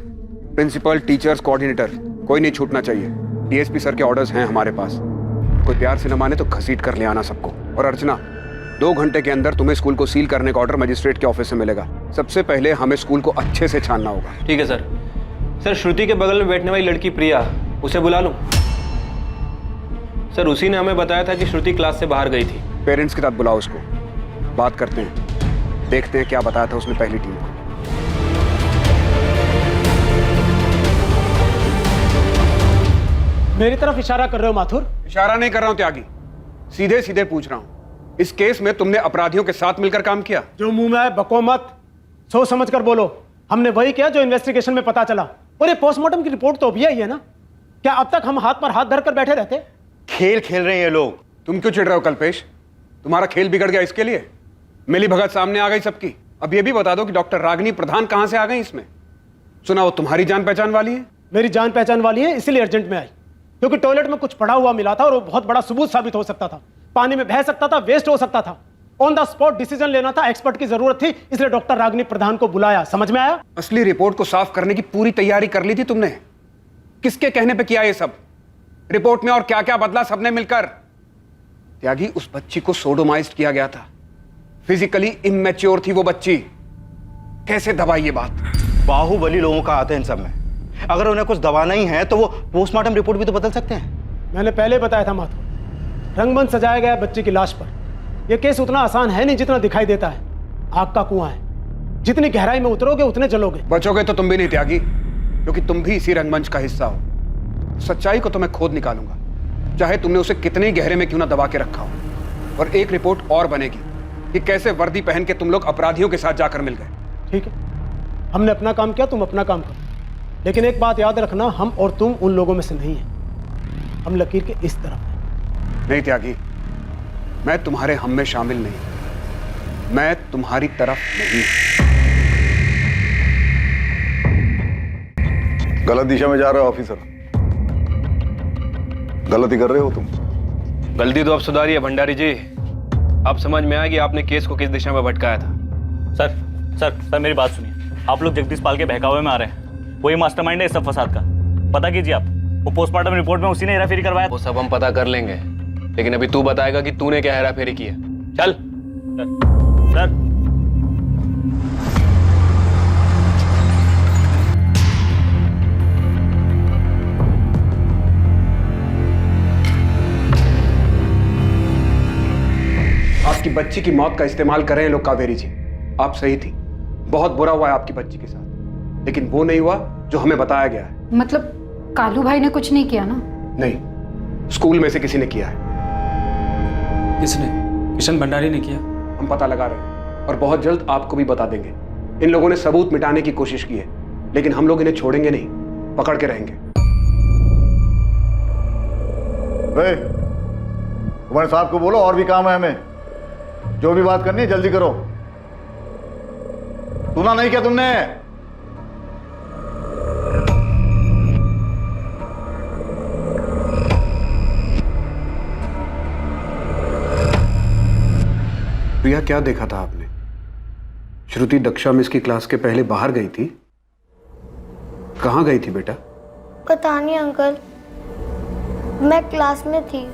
प्रिंसिपल, टीचर्स, कोऑर्डिनेटर, कोई नहीं छूटना चाहिए। डीएसपी सर के ऑर्डर्स हैं हमारे पास। कोई प्यार से न माने तो घसीट कर ले आना सबको। और अर्चना, 2 घंटे के अंदर तुम्हें स्कूल को सील करने का ऑर्डर मजिस्ट्रेट के ऑफिस से मिलेगा। सबसे पहले हमें स्कूल को अच्छे से छानना होगा। ठीक है सर। सर, श्रुति के बगल में बैठने वाली लड़की प्रिया, उसे बुला लूं? सर, उसी ने हमें बताया था कि श्रुति क्लास से बाहर गई थी। पेरेंट्स के साथ बुलाओ उसको, बात करते हैं, देखते हैं क्या बताया था उसने पहली टीम को। मेरी तरफ इशारा कर रहे हो माथुर? इशारा नहीं कर रहा हूं त्यागी, सीधे सीधे पूछ रहा हूं। इस केस में तुमने अपराधियों के साथ मिलकर काम किया? जो मुंह में आए बको मत, सोच समझ कर बोलो। हमने वही किया जो इन्वेस्टिगेशन में पता चला। और ये पोस्टमार्टम की रिपोर्ट तो अभी आई है ना? क्या अब तक हम हाथ पर हाथ धरकर बैठे रहते? खेल खेल रहे हैं ये लोग। तुम क्यों चिढ़ रहे हो कल्पेश? तुम्हारा खेल बिगड़ गया इसके लिए? मिली भगत सामने आ गई सबकी। अब ये भी बता दो कि डॉक्टर रागिनी प्रधान कहां से आ गई इसमें? सुना वो तुम्हारी जान पहचान वाली है? मेरी जान पहचान वाली है, इसीलिए अर्जेंट में आई, क्योंकि टॉयलेट में कुछ पड़ा हुआ मिला था और वो बहुत बड़ा सबूत साबित हो सकता था। पानी में बह सकता था, वेस्ट हो सकता था। ऑन द स्पॉट डिसीजन लेना था, एक्सपर्ट की जरूरत थी, इसलिए डॉक्टर रागिनी प्रधान को बुलाया। समझ में आया? असली रिपोर्ट को साफ करने की पूरी तैयारी कर ली थी तुमने। किसके कहने पे किया ये सब? रिपोर्ट में और क्या क्या बदला सबने मिलकर? त्यागी, उस बच्ची को सोडोमाइज्ड किया गया था। फिजिकली इमैच्योर थी वो बच्ची। कैसे दबाई ये बात? बाहुबली लोगों का हाथ है इन सब में। अगर उन्हें कुछ दबाना ही है तो वो पोस्टमार्टम रिपोर्ट भी तो बदल सकते हैं। मैंने पहले बताया था माथुर, रंगमंच सजाया गया बच्ची की लाश पर। यह केस उतना आसान है नहीं जितना दिखाई देता है। आग का कुआं है, जितनी गहराई में उतरोगे उतने जलोगे। बचोगे तो तुम भी नहीं त्यागी। क्योंकि तुम भी इसी रंगमंच का हिस्सा हो। सच्चाई को तो मैं खोद निकालूंगा, चाहे तुमने उसे कितने ही गहरे में क्यों ना दबा के रखा हो। और एक रिपोर्ट और बनेगी कि कैसे वर्दी पहन के तुम लोग अपराधियों के साथ जाकर मिल गए। ठीक है, हमने अपना काम किया, तुम अपना काम करो, लेकिन एक बात याद रखना, हम और तुम उन लोगों में से नहीं हैं। हम लकीर के इस तरफ हैं। नहीं त्यागी, मैं तुम्हारे हम में शामिल नहीं, मैं तुम्हारी तरफ नहीं। गलत दिशा में जा रहे हो ऑफिसर, गलती कर रहे हो तुम। गलती तो अब सुधारी है भंडारी जी। अब समझ में आया कि आपने केस को किस दिशा में भटकाया था। सर सर सर मेरी बात सुनिए। आप लोग जगदीश पाल के बहकावे में आ रहे हैं। वही मास्टरमाइंड है इस सब फसाद का। पता कीजिए आप, वो पोस्टमार्टम रिपोर्ट में उसी ने हेराफेरी करवाया। वो सब हम पता कर लेंगे, लेकिन अभी तू बताएगा कि तूने क्या हेराफेरी की है। चल सर आपकी बच्ची की मौत का इस्तेमाल कर रहे हैं लोग कावेरी जी। आप सही थी, बहुत बुरा हुआ है आपकी बच्ची के साथ, लेकिन वो नहीं हुआ जो हमें बताया गया है। मतलब कालू भाई ने कुछ नहीं किया ना? नहीं, स्कूल में से किसी ने किया है। किसने? किशन भंडारी ने किया। हम पता लगा रहे हैं और बहुत जल्द आपको भी बता देंगे। इन लोगों ने सबूत मिटाने की कोशिश की है, लेकिन हम लोग इन्हें छोड़ेंगे नहीं, पकड़ के रहेंगे। कुमार साहब को बोलो और भी काम है हमें, जो भी बात करनी है जल्दी करो। सुना नहीं क्या तुमने? प्रिया, क्या देखा था आपने? श्रुति दक्षा मिस की क्लास के पहले बाहर गई थी। कहाँ गई थी बेटा? पता नहीं अंकल, मैं क्लास में थी,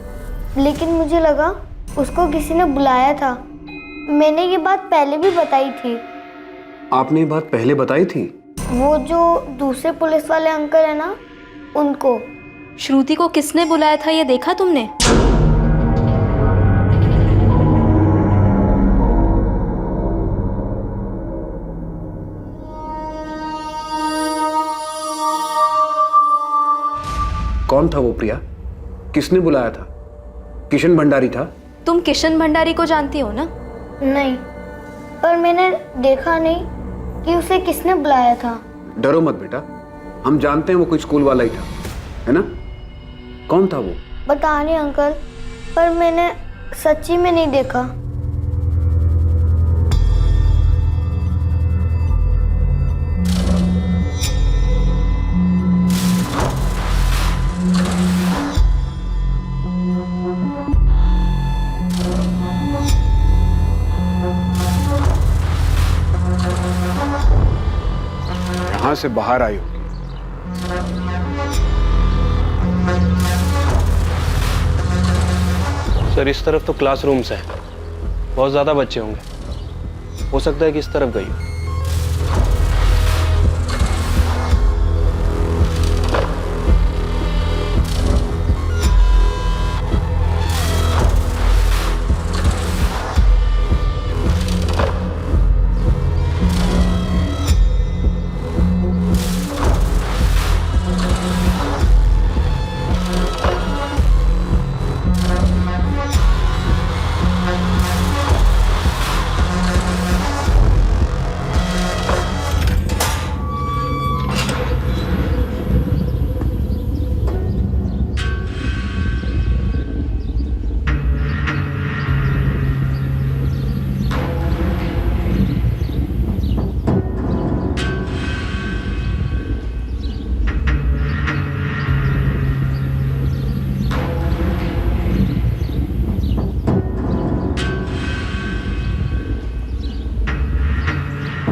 लेकिन मुझे लगा उसको किसी ने बुलाया था। मैंने ये बात पहले भी बताई थी। आपने ये बात पहले बताई थी? वो जो दूसरे पुलिस वाले अंकल है ना, उनको। श्रुति को किसने बुलाया था ये देखा तुमने? कौन था वो प्रिया? किसने बुलाया था? किशन भंडारी था? तुम किशन भंडारी को जानती हो ना? नहीं, पर मैंने देखा नहीं कि उसे किसने बुलाया था। डरो मत बेटा, हम जानते हैं वो कोई स्कूल वाला ही था, है ना? कौन था वो? पता नहीं अंकल, पर मैंने सच्ची में नहीं देखा। यहां से बाहर आई होगी। सर इस तरफ तो क्लासरूम्स हैं, बहुत ज्यादा बच्चे होंगे, हो सकता है कि इस तरफ गई हो।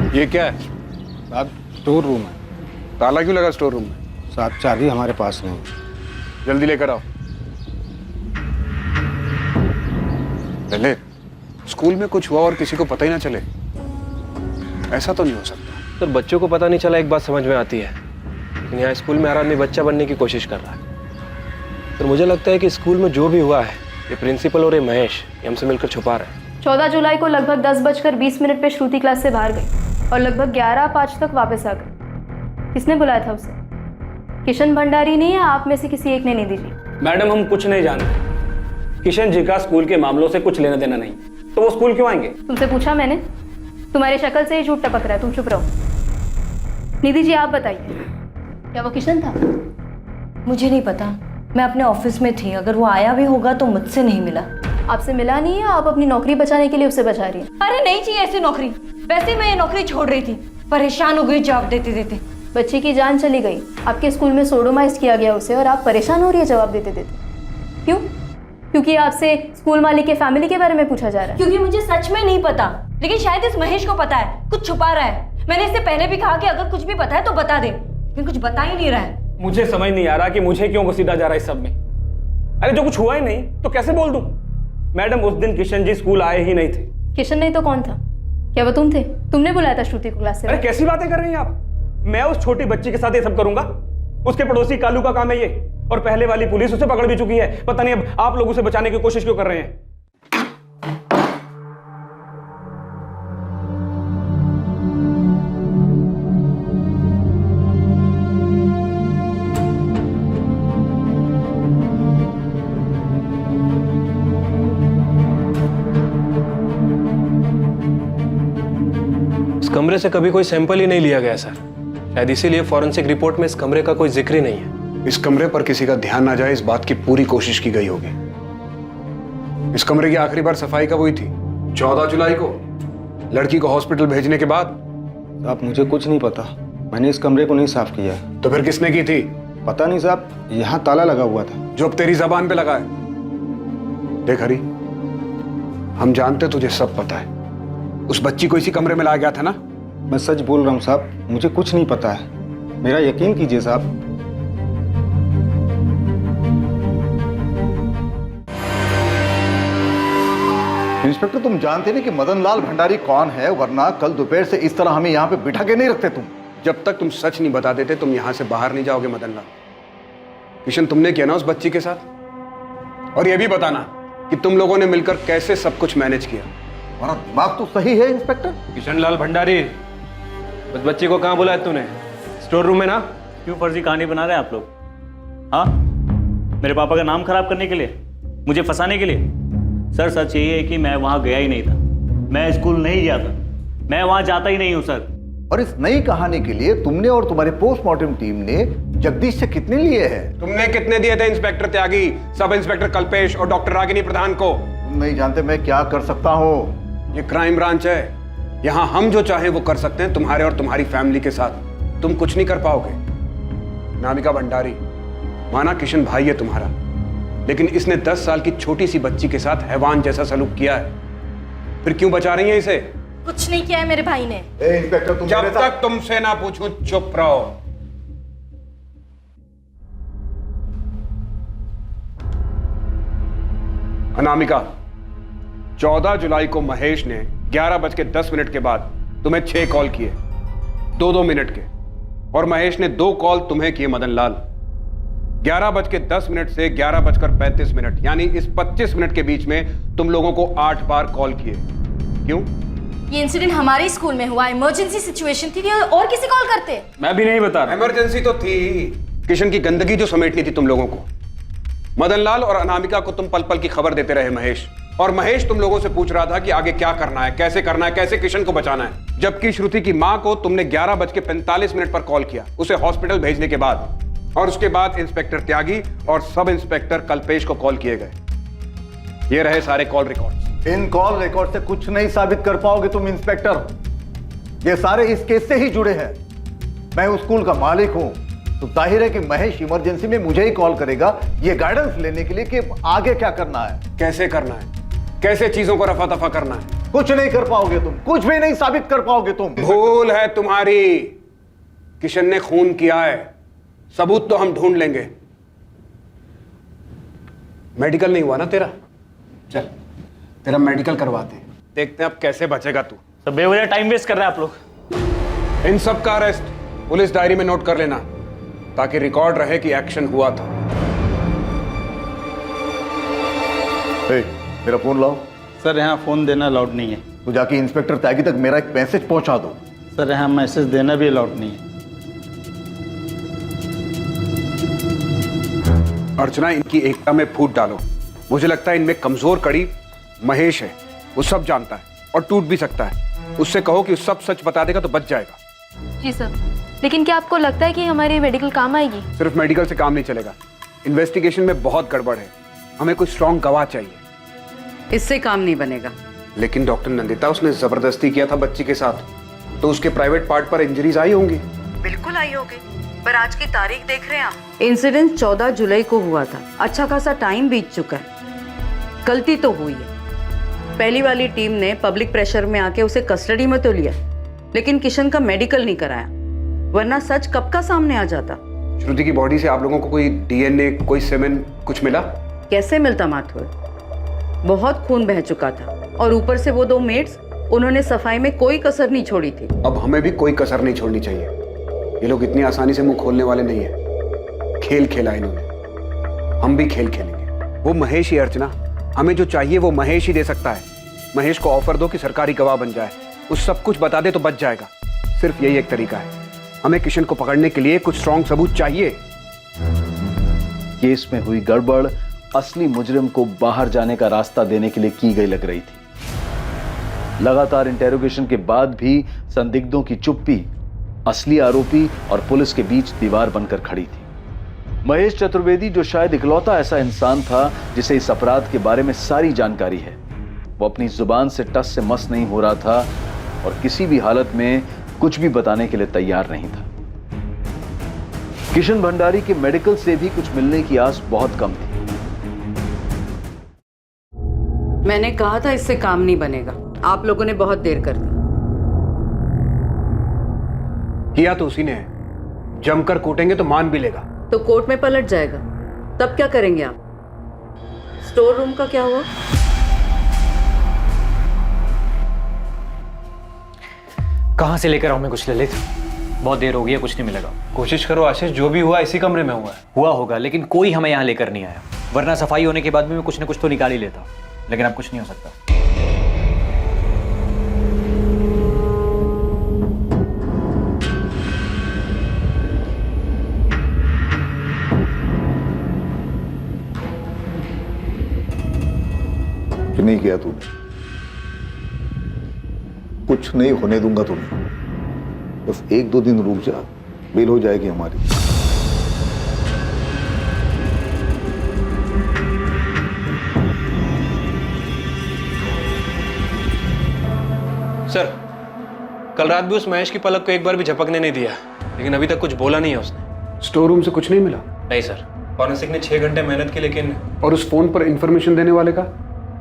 ये क्या है? साहब स्टोर रूम है। ताला क्यों लगा स्टोर रूम में? साहब चाबी हमारे पास नहीं। जल्दी लेकर आओ। ललित, स्कूल में कुछ हुआ और किसी को पता ही ना चले, ऐसा तो नहीं हो सकता। सर बच्चों को पता नहीं चला एक बात समझ में आती है, लेकिन यहाँ स्कूल में हर आदमी बच्चा बनने की कोशिश कर रहा है। तो मुझे लगता है कि स्कूल में जो भी हुआ है, ये प्रिंसिपल और ये महेश ये हमसे मिलकर छुपा रहे हैं। 14 जुलाई को लगभग 10:20 पे श्रुति क्लास से बाहर गई और लगभग 11:05 तक वापस आ गई। किसने बुलाया था उसे? किशन भंडारी ने या आप में से किसी एक ने निधि जी? मैडम हम कुछ नहीं जानते। किशन जी का स्कूल के मामलों से कुछ लेना देना नहीं, तो वो स्कूल क्यों आएंगे? तुमसे पूछा मैंने, तुम्हारी शक्ल से ही झूठ टपक रहा है, तुम चुप रहो। निधि जी आप बताइए, क्या वो किशन था? मुझे नहीं पता, मैं अपने ऑफिस में थी, अगर वो आया भी होगा तो मुझसे नहीं मिला। आपसे मिला नहीं है, आप अपनी नौकरी बचाने के लिए उसे बचा रही हैं? अरे नहीं चाहिए ऐसी नौकरी, वैसे मैं ये नौकरी छोड़ रही थी, परेशान हो गई जवाब देते देते। बच्ची की जान चली गई, आपके स्कूल में सोडोमाइज किया गया उसे, और आप परेशान हो रही है जवाब देते देते। क्यों? क्योंकि आपसे स्कूल मालिक के फैमिली के बारे में पूछा जा रहा है? क्योंकि मुझे सच में नहीं पता, लेकिन शायद इस महेश को पता है, कुछ छुपा रहा है। मैंने इससे पहले भी कहा कि अगर कुछ भी पता है तो बता दे, लेकिन कुछ बता ही नहीं रहा है। मुझे समझ नहीं आ रहा कि मुझे क्यों घसीटा जा रहा है इस सब में। अरे जो कुछ हुआ ही नहीं तो कैसे बोल दूं? मैडम उस दिन किशन जी स्कूल आए ही नहीं थे। किशन नहीं तो कौन था? क्या वो तुम थे? तुमने बुलाया था श्रुति को क्लास से? अरे कैसी बातें कर रही हैं आप? मैं उस छोटी बच्ची के साथ ये सब करूंगा? उसके पड़ोसी कालू का काम है ये, और पहले वाली पुलिस उसे पकड़ भी चुकी है। पता नहीं अब आप लोग उसे बचाने की कोशिश क्यों कर रहे हैं? इस कमरे से कभी कोई सैंपल ही नहीं लिया गया सर, शायद इसीलिए फॉरेंसिक रिपोर्ट में इस कमरे का कोई जिक्र ही नहीं है। इस कमरे पर किसी का ध्यान ना जाए इस बात की पूरी कोशिश की गई होगी। इस कमरे की आखिरी बार सफाई कब हुई थी? 14 जुलाई को, लड़की को हॉस्पिटल भेजने के बाद। साहब मुझे कुछ नहीं पता, मैंने इस कमरे को नहीं साफ किया है। तो फिर किसने की थी? पता नहीं साहब, यहाँ ताला लगा हुआ था। जो अब तेरी जबान पे लगा है। देख हरी, हम जानते तुझे सब पता है। उस बच्ची को इसी कमरे में लाया गया था ना? मैं सच बोल रहा हूँ साहब, मुझे कुछ नहीं पता है, मेरा यकीन कीजिए साहब। इंस्पेक्टर तुम जानते नहीं कि मदन लाल भंडारी कौन है, वरना कल दोपहर से इस तरह हमें यहाँ पे बिठा के नहीं रखते तुम। जब तक तुम सच नहीं बता देते तुम यहां से बाहर नहीं जाओगे मदन लाल। किशन तुमने किया ना उस बच्ची के साथ? और यह भी बताना कि तुम लोगों ने मिलकर कैसे सब कुछ मैनेज किया। हमारा दिमाग तो सही है इंस्पेक्टर। किशन लाल भंडारी, उस बच्ची को कहाँ बुलाया तूने? स्टोर रूम में ना? क्यों फर्जी कहानी बना रहे हैं आप लोग? हाँ, मेरे पापा का नाम खराब करने के लिए, मुझे फंसाने के लिए? सर सच यही है कि मैं वहां गया ही नहीं था, मैं स्कूल नहीं गया था, मैं वहां जाता ही नहीं हूं सर। और इस नई कहानी के लिए तुमने और तुम्हारे पोस्टमार्टम टीम ने जगदीश से कितने लिए हैं? तुमने कितने दिए थे इंस्पेक्टर त्यागी, सब इंस्पेक्टर कल्पेश और डॉक्टर रागिनी प्रधान को? तुम नहीं जानते मैं क्या कर सकता हूँ। ये क्राइम ब्रांच है, यहाँ हम जो चाहे वो कर सकते हैं तुम्हारे और तुम्हारी फैमिली के साथ। तुम कुछ नहीं कर पाओगे। नामिका भंडारी, माना किशन भाई है तुम्हारा, लेकिन इसने 10 साल की छोटी सी बच्ची के साथ हैवान जैसा सलूक किया है। फिर क्यों बचा रही है इसे? कुछ नहीं किया है मेरे भाई ने। इंस्पेक्टर तुम जब तक तुमसे ना पूछूं चुप रहो। अनामिका, 14 जुलाई को महेश ने 11:10 के बाद तुम्हें 6 कॉल किए, 2-2 मिनट के, और महेश ने 2 कॉल तुम्हें किए मदन लाल। 11:10 से 11:35, यानी इस 25 मिनट के बीच में तुम लोगों को 8 बार कॉल किए। क्यों? ये इंसिडेंट हमारे स्कूल में हुआ, इमरजेंसी सिचुएशन थी, और किसी कॉल करते? मैं भी नहीं बता रहा। इमरजेंसी तो थी, किशन की गंदगी जो समेटनी थी तुम लोगों को। मदन लाल और अनामिका को तुम पल पल की खबर देते रहे महेश, और महेश तुम लोगों से पूछ रहा था कि आगे क्या करना है, कैसे करना है, कैसे किशन को बचाना है। जबकि श्रुति की मां को तुमने 11:45 पर कॉल किया, उसे हॉस्पिटल भेजने के बाद, और उसके बाद इंस्पेक्टर त्यागी और सब इंस्पेक्टर कल्पेश को कॉल किए गए। ये रहे सारे कॉल रिकॉर्ड्स। इन कॉल रिकॉर्ड से कुछ नहीं साबित कर पाओगे तुम इंस्पेक्टर, ये सारे इस केस से ही जुड़े हैं। मैं उस स्कूल का मालिक हूं, तो जाहिर है कि महेश इमरजेंसी में मुझे ही कॉल करेगा ये गाइडेंस लेने के लिए कि आगे क्या करना है, कैसे करना है, कैसे चीजों को रफा दफा करना है। कुछ नहीं कर पाओगे तुम, कुछ भी नहीं साबित कर पाओगे तुम। भूल है तुम्हारी, किशन ने खून किया है, सबूत तो हम ढूंढ लेंगे। मेडिकल नहीं हुआ ना तेरा? चल तेरा मेडिकल करवाते हैं, देखते हैं अब कैसे बचेगा तू। सब बेवजह टाइम वेस्ट कर रहे हैं आप लोग। इन सब का अरेस्ट पुलिस डायरी में नोट कर लेना, ताकि रिकॉर्ड रहे कि एक्शन हुआ था। मेरा फोन लाओ। सर यहाँ फोन देना अलाउड नहीं है। तो जाके इंस्पेक्टर त्यागी तक मेरा एक मैसेज पहुंचा दो। सर यहाँ मैसेज देना भी अलाउड नहीं है। अर्चना, इनकी एकता में फूट डालो। मुझे लगता है इनमें कमजोर कड़ी महेश है, वो सब जानता है और टूट भी सकता है। उससे कहो कि सब सच बता देगा तो बच जाएगा। जी सर, लेकिन क्या आपको लगता है कि हमारी मेडिकल काम आएगी? सिर्फ मेडिकल से काम नहीं चलेगा, इन्वेस्टिगेशन में बहुत गड़बड़ है, हमें कोई स्ट्रॉन्ग गवाह चाहिए। इससे काम नहीं बनेगा। लेकिन डॉक्टर नंदिता, उसने जबरदस्ती किया था बच्ची के साथ, तो उसके प्राइवेट पार्ट पर इंजरीज आई होंगी। बिल्कुल आई होगी, पर आज की तारीख देख रहे हैं आप। इंसिडेंट 14 जुलाई को हुआ था, अच्छा खासा टाइम बीत चुका है। गलती तो हुई है, पहली वाली टीम ने पब्लिक प्रेशर में आके उसे कस्टडी में तो लिया, लेकिन किशन का मेडिकल नहीं कराया, वरना सच कब का सामने आ जाता। श्रुति की बॉडी से आप लोगों को कोई डीएनए, कोई सेमेन कुछ मिला? कैसे मिलता माथुर, बहुत खून बह चुका था, और ऊपर से वो 2 मेड्स, उन्होंने सफाई में कोई कसर नहीं छोड़ी थी। अब हमें भी कोई कसर नहीं छोड़नी चाहिए। ये लोग इतनी आसानी से मुंह खोलने वाले नहीं है। खेल खेला इन्होंने, हम भी खेल खेलेंगे। वो महेश ही अर्चना, हमें जो चाहिए वो महेश ही दे सकता है। महेश को ऑफर दो कि सरकारी गवाह बन जाए, उस सब कुछ बता दे तो बच जाएगा। सिर्फ यही एक तरीका है। हमें किशन को पकड़ने के लिए कुछ स्ट्रॉन्ग सबूत चाहिए। केस में हुई गड़बड़ असली मुजरिम को बाहर जाने का रास्ता देने के लिए की गई लग रही थी। लगातार इंटेरोगेशन के बाद भी संदिग्धों की चुप्पी असली आरोपी और पुलिस के बीच दीवार बनकर खड़ी थी। महेश चतुर्वेदी, जो शायद इकलौता ऐसा इंसान था जिसे इस अपराध के बारे में सारी जानकारी है, वो अपनी जुबान से टस से मस नहीं हो रहा था और किसी भी हालत में कुछ भी बताने के लिए तैयार नहीं था। किशन भंडारी के मेडिकल से भी कुछ मिलने की आस बहुत कम थी। मैंने कहा था इससे काम नहीं बनेगा, आप लोगों ने बहुत देर कर दी। किया तो उसी ने है, जमकर कूटेंगे तो मान भी लेगा। तो कोर्ट में पलट जाएगा, तब क्या करेंगे आप? स्टोर रूम का क्या हुआ? कहां से लेकर आऊं मैं कुछ ललित? बहुत देर हो गई है, कुछ नहीं मिलेगा। कोशिश करो आशीष, जो भी हुआ इसी कमरे में हुआ होगा, लेकिन कोई हमें यहाँ लेकर नहीं आया। वरना सफाई होने के बाद भी मैं कुछ ना कुछ तो निकाल ही लेता, लेकिन अब कुछ नहीं हो सकता। नहीं किया तूने, कुछ नहीं होने दूंगा तुम्हें। बस 1-2 दिन रुक जा, बेल हो जाएगी हमारी। सर, कल रात भी उस महेश की पलक को एक बार भी झपकने नहीं दिया, लेकिन अभी तक कुछ बोला नहीं है उसने। स्टोर रूम से कुछ नहीं मिला? नहीं सर, फॉरेंसिक ने 6 घंटे मेहनत की, लेकिन। और उस फोन पर इंफॉर्मेशन देने वाले का,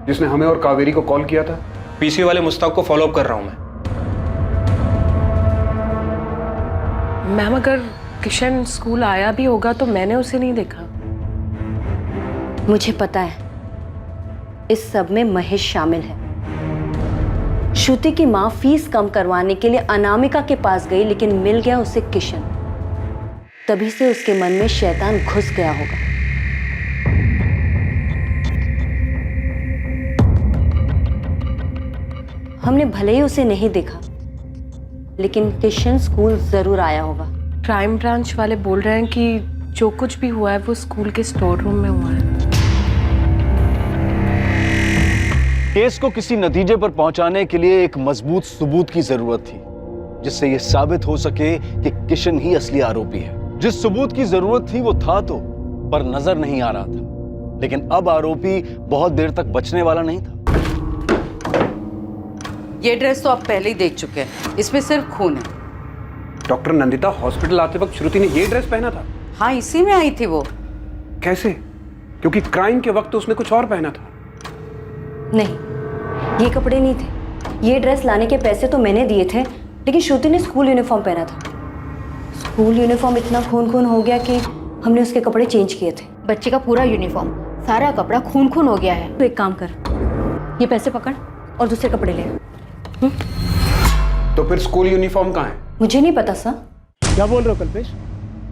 जिसने हमें और कावेरी को कॉल किया था? पीसीओ वाले मुस्ताक को फॉलो अप कर रहा हूं मैं। मैम, अगर किशन स्कूल आया भी होगा तो मैंने उसे नहीं देखा। मुझे पता है, इस सब में महेश शामिल है। श्रुति की माँ फीस कम करवाने के लिए अनामिका के पास गई, लेकिन मिल गया उसे किशन। तभी से उसके मन में शैतान घुस गया होगा। हमने भले ही उसे नहीं देखा, लेकिन किशन स्कूल जरूर आया होगा। क्राइम ब्रांच वाले बोल रहे हैं कि जो कुछ भी हुआ है वो स्कूल के स्टोर रूम में हुआ है। केस को किसी नतीजे पर पहुंचाने के लिए एक मजबूत सबूत की जरूरत थी, जिससे यह साबित हो सके कि किशन ही असली आरोपी है। जिस सबूत की जरूरत थी वो था तो, पर नजर नहीं आ रहा था। लेकिन अब आरोपी बहुत देर तक बचने वाला नहीं था। ये ड्रेस तो आप पहले ही देख चुके हैं, इसमें सिर्फ खून है। डॉक्टर नंदिता, हॉस्पिटल आते वक्त श्रुति ने ये ड्रेस पहना था? हाँ, इसी में आई थी वो। कैसे? क्योंकि क्राइम के वक्त तो उसने कुछ और पहना था। नहीं, ये कपड़े नहीं थे। ये ड्रेस लाने के पैसे तो मैंने दिए थे, लेकिन श्रुति ने स्कूल यूनिफॉर्म पहना था। स्कूल यूनिफॉर्म इतना खून खून हो गया कि हमने उसके कपड़े चेंज किए थे। बच्चे का पूरा यूनिफॉर्म, सारा कपड़ा खून खून हो गया है। तो एक काम कर, ये पैसे पकड़ और दूसरे कपड़े ले। तो फिर स्कूल यूनिफॉर्म कहाँ है? मुझे नहीं पता सर। क्या बोल रहे हो कल्पेश?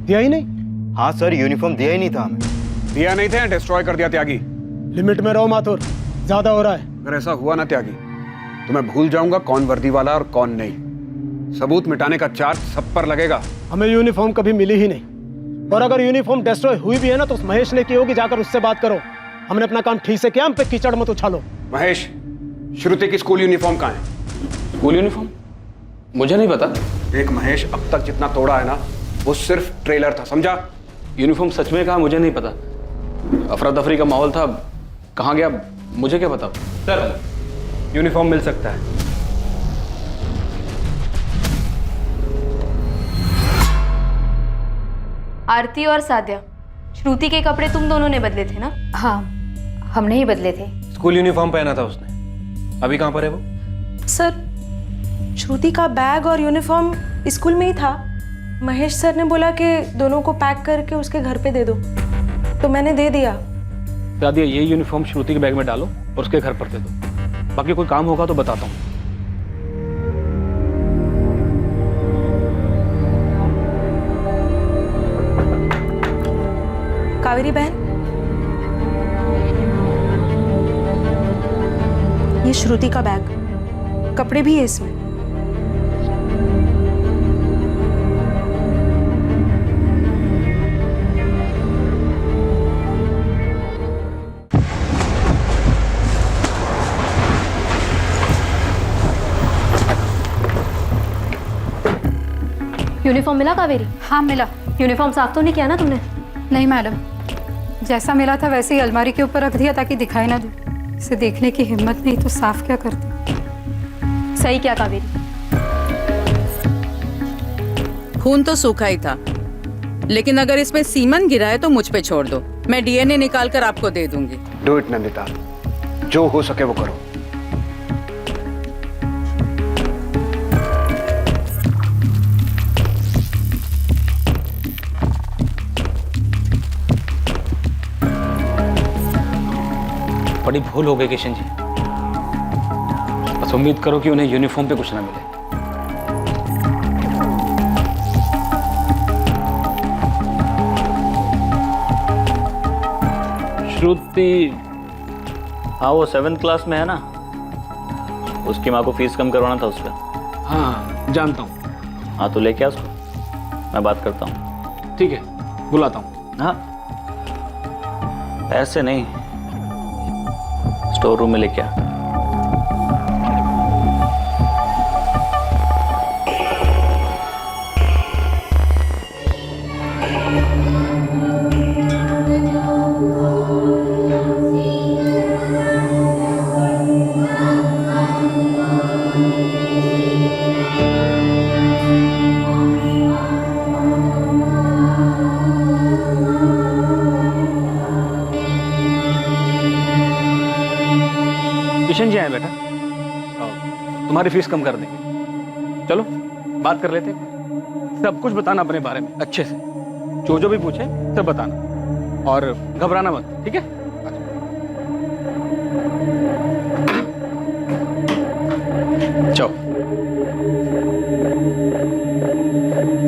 दिया ही नहीं? हाँ सर, यूनिफॉर्म दिया ही नहीं था हमें। दिया नहीं था, डिस्ट्रॉय कर दिया त्यागी। लिमिट में रहो माथुर, ज्यादा हो रहा है। अगर ऐसा हुआ ना त्यागी, तो मैं भूल जाऊंगा कौन वर्दी वाला और कौन नहीं। सबूत मिटाने का चार्ज सब पर लगेगा। हमें यूनिफॉर्म कभी मिली ही नहीं। और अगर यूनिफॉर्म डिस्ट्रॉय हुई भी है ना तो उस महेश ने की होगी, जाकर उससे बात करो। हमने अपना काम ठीक से किया, हम पे कीचड़ मत उछालो। महेश, श्रुति की स्कूल यूनिफॉर्म कहाँ है? स्कूल यूनिफॉर्म मुझे नहीं पता। देख महेश, अब तक जितना तोड़ा है ना वो सिर्फ ट्रेलर था, समझा? यूनिफॉर्म सच में कहा मुझे नहीं पता। अफरा तफरी का माहौल था, कहाँ गया मुझे क्या पता। सर यूनिफॉर्म मिल सकता है। आरती और साद्या, श्रुति के कपड़े तुम दोनों ने बदले थे ना? हाँ, हमने ही बदले थे। स्कूल यूनिफॉर्म पहना था उसने। अभी कहाँ पर है वो? सर, श्रुति का बैग और यूनिफॉर्म स्कूल में ही था। महेश सर ने बोला कि दोनों को पैक करके उसके घर पे दे दो, तो मैंने दे दिया। दादिया, ये यूनिफॉर्म श्रुति के बैग में डालो और उसके घर पर दे दो। बाकी कोई काम होगा तो बताता हूँ। कावेरी बहन, ये श्रुति का बैग, कपड़े भी है इसमें। यूनिफॉर्म मिला कावेरी? हाँ मिला। यूनिफॉर्म साफ तो नहीं किया ना तुमने? नहीं मैडम, जैसा मिला था वैसे ही अलमारी के ऊपर रख दिया ताकि दिखाई ना दे। इसे देखने की हिम्मत नहीं तो साफ क्या करती। सही क्या कावेरी? खून तो सूखा ही था, लेकिन अगर इसमें सीमन गिरा है तो मुझ पे छोड़ दो, मैं डीएनए निकाल कर आपको दे दूंगी। डू इट नंदिता, जो हो सके वो करो। बड़ी भूल हो गई किशन जी। बस उम्मीद करो कि उन्हें यूनिफॉर्म पे कुछ ना मिले। श्रुति, हाँ वो 7th क्लास में है ना, उसकी माँ को फीस कम करवाना था उसका। हाँ जानता हूँ। हाँ तो लेके आ उसको, मैं बात करता हूँ। ठीक है, बुलाता हूँ। हाँ ऐसे नहीं, स्टोर रूम में लेके आ। किशन जी आए बेटा, तुम्हारी फीस कम कर देंगे। चलो बात कर लेते हैं। सब कुछ बताना अपने बारे में अच्छे से, जो भी पूछे सब बताना और घबराना मत, ठीक है? चलो।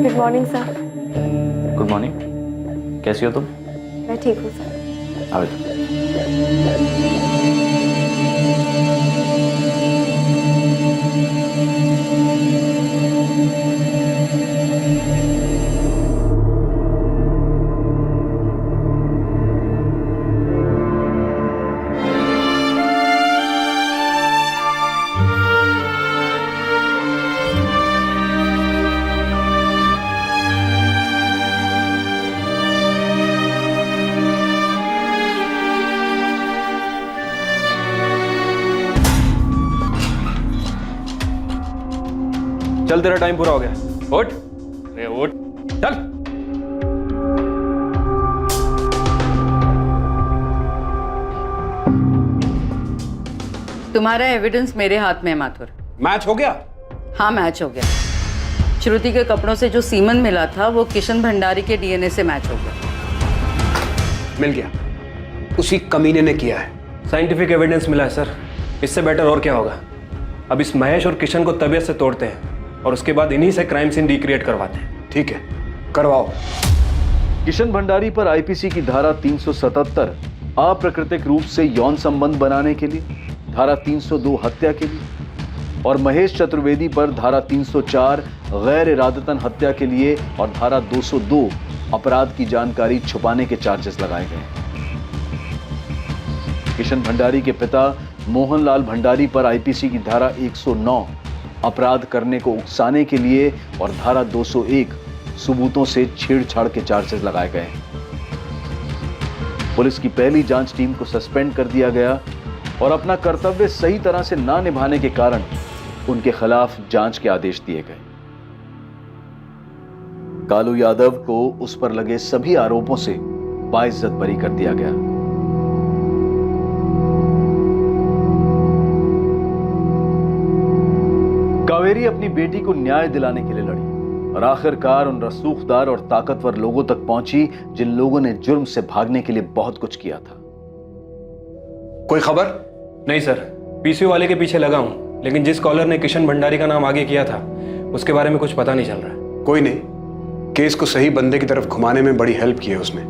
Good morning sir. Good morning, कैसी हो तुम? मैं ठीक हूँ सर। आओ बेटा। चल तेरा टाइम पूरा हो गया, उठ। अरे उठ, चल। तुम्हारा एविडेंस मेरे हाथ में है माथुर। मैच हो गया? हाँ मैच हो गया। श्रुति के कपड़ों से जो सीमन मिला था वो किशन भंडारी के डीएनए से मैच हो गया। मिल गया, उसी कमीने ने किया है। साइंटिफिक एविडेंस मिला है सर, इससे बेटर और क्या होगा। अब इस महेश और किशन को तबीयत से तोड़ते हैं और उसके बाद इन्हीं से क्राइम सीन रिक्रिएट करवाते हैं। ठीक है, करवाओ। किशन भंडारी पर आईपीसी की धारा 377 अप्राकृतिक रूप से यौन संबंध बनाने के लिए, धारा 302 हत्या के लिए और महेश चतुर्वेदी पर धारा 304 गैर इरादतन हत्या के लिए और धारा 202 अपराध की जानकारी छुपाने के चार्जेस लगाए गए। किशन भंडारी के पिता मोहनलाल भंडारी पर आईपीसी की धारा 109 अपराध करने को उकसाने के लिए और धारा 201 सबूतों से छेड़छाड़ के चार्जेस लगाए गए। पुलिस की पहली जांच टीम को सस्पेंड कर दिया गया और अपना कर्तव्य सही तरह से ना निभाने के कारण उनके खिलाफ जांच के आदेश दिए गए। कालू यादव को उस पर लगे सभी आरोपों से बाइज्जत बरी कर दिया गया। कावेरी अपनी बेटी को न्याय दिलाने के लिए लड़ी और आखिरकार उन रसूखदार और ताकतवर लोगों तक पहुंची जिन लोगों ने जुर्म से भागने के लिए बहुत कुछ किया था। कोई खबर? नहीं सर, पीसीओ वाले के पीछे लगा हूं, लेकिन जिस कॉलर ने किशन भंडारी का नाम आगे किया था उसके बारे में कुछ पता नहीं चल रहा है। कोई नहीं, केस को सही बंदे की तरफ घुमाने में बड़ी हेल्प की है उसने।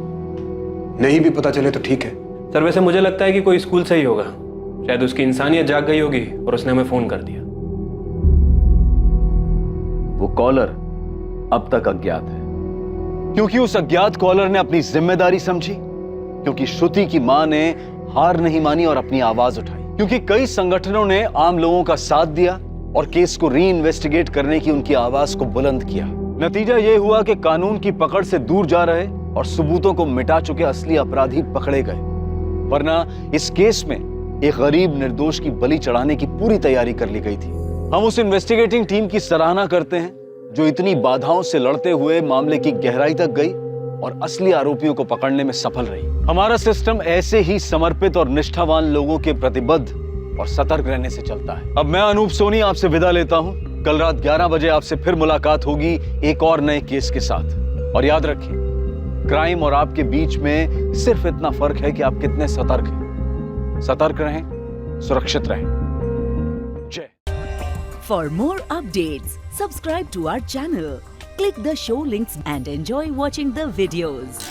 नहीं भी पता चले तो ठीक है। सर वैसे मुझे लगता है कि कोई स्कूल से ही होगा, शायद उसकी इंसानियत जाग गई होगी और उसने हमें फोन कर दिया। वो कॉलर अब तक अज्ञात है, क्योंकि उस अज्ञात कॉलर ने अपनी जिम्मेदारी समझी, क्योंकि श्रुति की मां ने हार नहीं मानी और अपनी आवाज उठाई, क्योंकि कई संगठनों ने आम लोगों का साथ दिया और केस को री इन्वेस्टिगेट करने की उनकी आवाज को बुलंद किया। नतीजा यह हुआ कि कानून की पकड़ से दूर जा रहे और सबूतों को मिटा चुके असली अपराधी पकड़े गए, वरना इस केस में एक गरीब निर्दोष की बलि चढ़ाने की पूरी तैयारी कर ली गई थी। हम उस इन्वेस्टिगेटिंग टीम की सराहना करते हैं जो इतनी बाधाओं से लड़ते हुए मामले की गहराई तक गई और असली आरोपियों को पकड़ने में सफल रही। हमारा सिस्टम ऐसे ही समर्पित और निष्ठावान लोगों के प्रतिबद्ध और सतर्क रहने से चलता है। अब मैं अनूप सोनी आपसे विदा लेता हूं। कल रात 11 बजे आपसे फिर मुलाकात होगी एक और नए केस के साथ। और याद रखिए, क्राइम और आपके बीच में सिर्फ इतना फर्क है कि आप कितने सतर्क हैं। सतर्क रहें, सुरक्षित रहें। जय। For more updates, subscribe to our channel, click the show links and enjoy watching the videos.